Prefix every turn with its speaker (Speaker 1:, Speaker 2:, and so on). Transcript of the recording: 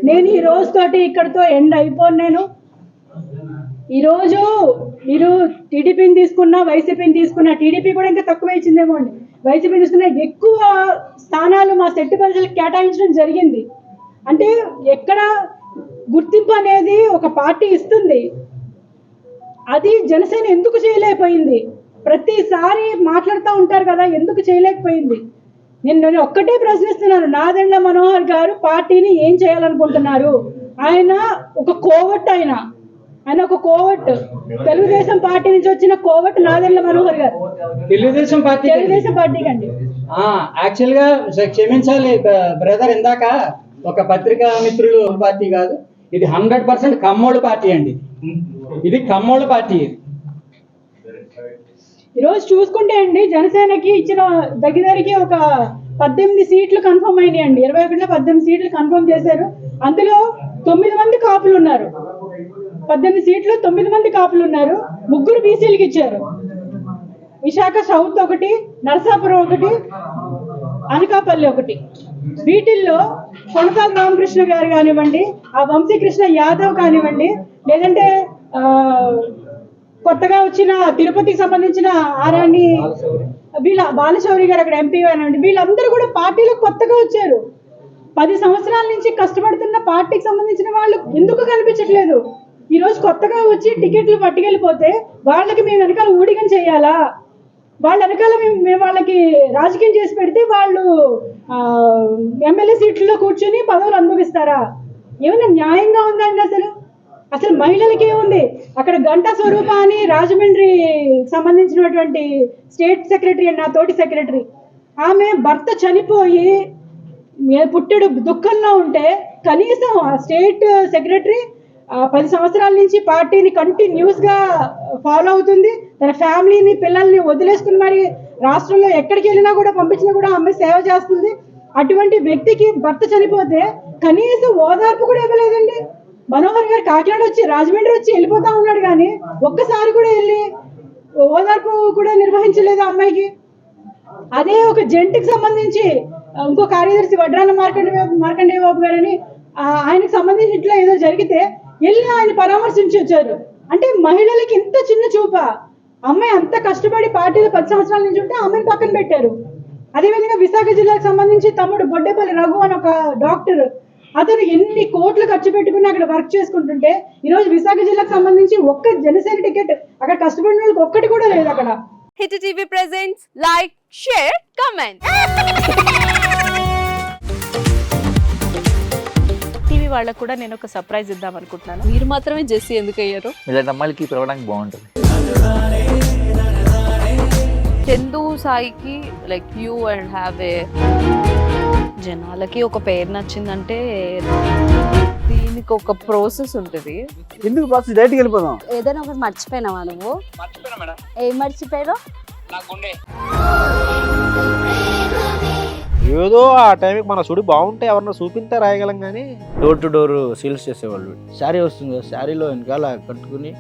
Speaker 1: నేను ఈ రోజుతోటి ఇక్కడితో ఎండ్ అయిపోను. నేను ఈరోజు మీరు టీడీపీని తీసుకున్నా, వైసీపీని తీసుకున్నా, టీడీపీ కూడా ఇంకా తక్కువ ఇచ్చిందేమో అండి, వైసీపీ తీసుకున్న ఎక్కువ స్థానాలు మా సెట్టు ప్రజలకు కేటాయించడం జరిగింది. అంటే ఎక్కడ గుర్తింపు అనేది ఒక పార్టీ ఇస్తుంది, అది జనసేన ఎందుకు చేయలేకపోయింది? ప్రతిసారి మాట్లాడుతూ ఉంటారు కదా, ఎందుకు చేయలేకపోయింది? నేను ఒక్కటే ప్రశ్నిస్తున్నాను, నాదెండ్ల మనోహర్ గారు పార్టీని ఏం చేయాలనుకుంటున్నారు? ఆయన ఒక కోవట్, ఆయన ఒక కోవట్, తెలుగుదేశం పార్టీ నుంచి వచ్చిన కోవట్ నాదెండ్ల మనోహర్ గారు.
Speaker 2: తెలుగుదేశం
Speaker 1: పార్టీకి అండి.
Speaker 2: యాక్చువల్ గా క్షమించాలి బ్రదర్, ఇందాక ఒక పత్రికా మిత్రులు పార్టీ కాదు, ఇది 100% కమ్మోడు పార్టీ అండి. ఇది కమ్మోడు పార్టీ.
Speaker 1: ఈరోజు చూసుకుంటే అండి, జనసేనకి ఇచ్చిన దగ్గరికి ఒక 18 సీట్లు కన్ఫర్మ్ అయినాయి అండి. 21లో 18 సీట్లు కన్ఫర్మ్ చేశారు. అందులో 9 మంది కాపులు ఉన్నారు. 18 సీట్లు 9 మంది కాపులు ఉన్నారు. 3 బీసీలకు ఇచ్చారు. విశాఖ సౌత్ ఒకటి, నరసాపురం ఒకటి, అనకాపల్లి ఒకటి. వీటిల్లో కొనసాల రామకృష్ణ గారు కానివ్వండి, ఆ వంశీకృష్ణ యాదవ్ కానివ్వండి, లేదంటే కొత్తగా వచ్చిన తిరుపతికి సంబంధించిన ఆరాణి వీళ్ళ బాలశౌరి గారు అక్కడ ఎంపీ కానివ్వండి, వీళ్ళందరూ కూడా పార్టీలో కొత్తగా వచ్చారు. 10 సంవత్సరాల నుంచి కష్టపడుతున్న పార్టీకి సంబంధించిన వాళ్ళు ఎందుకు కనిపించట్లేదు? ఈరోజు కొత్తగా వచ్చి టికెట్లు పట్టుకెళ్ళిపోతే వాళ్ళకి మేము వెనకాల ఊడిగం చేయాలా? వాళ్ళ వెనకాల మేము వాళ్ళకి రాజకీయం చేసి పెడితే వాళ్ళు ఎమ్మెల్యే సీట్లలో కూర్చొని పదవులు అనుభవిస్తారా? ఏమైనా న్యాయంగా ఉందండి? అసలు మహిళలకి ఏముంది? అక్కడ గంటా స్వరూప అని రాజమండ్రి సంబంధించినటువంటి స్టేట్ సెక్రటరీ, నా తోటి సెక్రటరీ, ఆమె భర్త చనిపోయి పుట్టెడు దుఃఖంలో ఉంటే కనీసం ఆ స్టేట్ సెక్రటరీ 10 సంవత్సరాల నుంచి పార్టీని కంటిన్యూస్ గా ఫాలో అవుతుంది. తన ఫ్యామిలీని, పిల్లల్ని వదిలేసుకుని మరి రాష్ట్రంలో ఎక్కడికి వెళ్ళినా కూడా, పంపించినా కూడా అమ్మాయి సేవ చేస్తుంది. అటువంటి వ్యక్తికి భర్త చనిపోతే కనీసం ఓదార్పు కూడా ఇవ్వలేదండి. మనోహర్ గారు కాకినాడ వచ్చి, రాజమండ్రి వచ్చి వెళ్ళిపోతా ఉన్నాడు, కానీ ఒక్కసారి కూడా వెళ్ళి ఓదార్పు కూడా నిర్వహించలేదు అమ్మాయికి. అదే ఒక జంటికి సంబంధించి ఇంకో కార్యదర్శి వడ్రాల మార్కండేయ బాబు గారని, ఆయనకు సంబంధించి ఇట్లా ఏదో జరిగితే వెళ్ళి ఆయన పరామర్శించి వచ్చారు. అంటే మహిళలకి ఇంత చిన్న చూప? అమ్మాయి అంత కష్టపడి పార్టీలో 10 సంవత్సరాల నుంచి ఉంటే అమ్మాయిని పక్కన పెట్టారు. అదేవిధంగా విశాఖ జిల్లాకు సంబంధించి తమ్ముడు బొడ్డేపల్లి రఘు అని ఒక డాక్టర్, అతను ఎన్ని కోట్లు ఖర్చు పెట్టుకుని అక్కడ వర్క్ చేసుకుంటుంటే ఈరోజు విశాఖ జిల్లాకు సంబంధించి ఒక్క జనసేన టికెట్ అక్కడ కష్టపడిన వాళ్ళకి ఒక్కటి కూడా లేదు అక్కడ.
Speaker 3: Hit TV presents like, share, comment. TV వాళ్ళకు కూడా నేను ఒక సర్ప్రైజ్ ఇద్దాం అనుకుంటున్నాను. మీరు మాత్రమే జెస్సీ ఎందుకు అయ్యారు?
Speaker 4: ఇలాంటి అమ్మాయిలకి పిలవడానికి బాగుంటుంది.
Speaker 3: చందు సాయికి like you and have a, జనాలకి ఒక పేరు నచ్చిందంటే దీనికి ఒక ప్రాసెస్ ఉంటుంది.
Speaker 5: ఎందుకు ప్రాసెస్? డైరెక్ట్గా వెళ్ళిపోదాం.
Speaker 6: ఏదైనా ఒకటి మర్చిపోయినావా నువ్వు? ఏం మర్చిపోయావు?
Speaker 5: ఏదో ఆ టైంకి మన సుడి బాగుంటే ఎవరన్నా చూపిస్తే రాయగలం, కానీ డోర్ టు డోర్ సేల్స్ చేసేవాళ్ళు. శారీ వస్తుంది, శారీలో వెనకాల కట్టుకుని